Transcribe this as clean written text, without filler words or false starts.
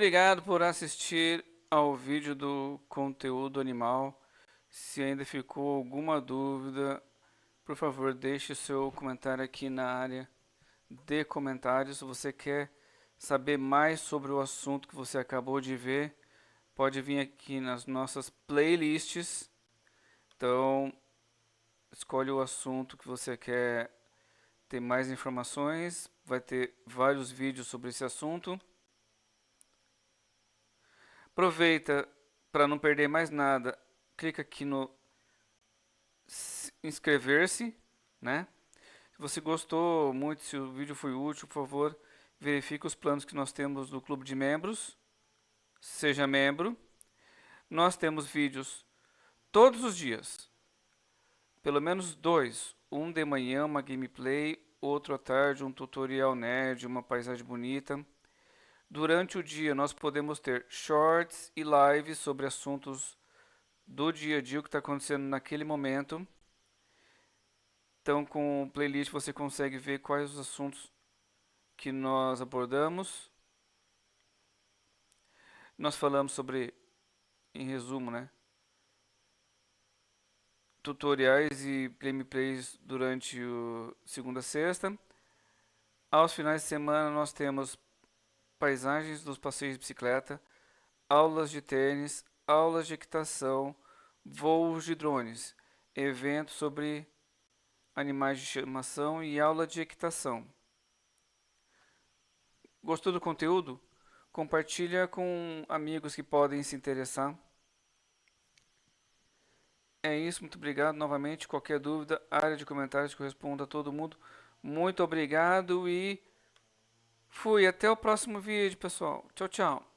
obrigado por assistir ao vídeo do conteúdo animal. Se ainda ficou alguma dúvida, por favor, deixe seu comentário aqui na área de comentários. Se você quer saber mais sobre o assunto que você acabou de ver, pode vir aqui nas nossas playlists. Então, escolhe o assunto que você quer ter mais informações. Vai ter vários vídeos sobre esse assunto. Aproveita para não perder mais nada. Clica aqui no inscrever-se, né? Se você gostou muito, se o vídeo foi útil, por favor, verifique os planos que nós temos no clube de membros. Seja membro. Nós temos vídeos todos os dias. Pelo menos dois. Um de manhã, uma gameplay, outro à tarde, um tutorial nerd, uma paisagem bonita. Durante o dia nós podemos ter shorts e lives sobre assuntos do dia a dia, o que está acontecendo naquele momento. Então, com o playlist você consegue ver quais os assuntos que nós abordamos. Nós falamos sobre, em resumo, né, tutoriais e gameplays durante o segunda a sexta. Aos finais de semana nós temos paisagens dos passeios de bicicleta, aulas de tênis, aulas de equitação, voos de drones, eventos sobre animais de estimação e aula de equitação. Gostou do conteúdo? Compartilha com amigos que podem se interessar. É isso, muito obrigado novamente. Qualquer dúvida, área de comentários que eu respondo a todo mundo. Muito obrigado e fui. Até o próximo vídeo, pessoal. Tchau, tchau.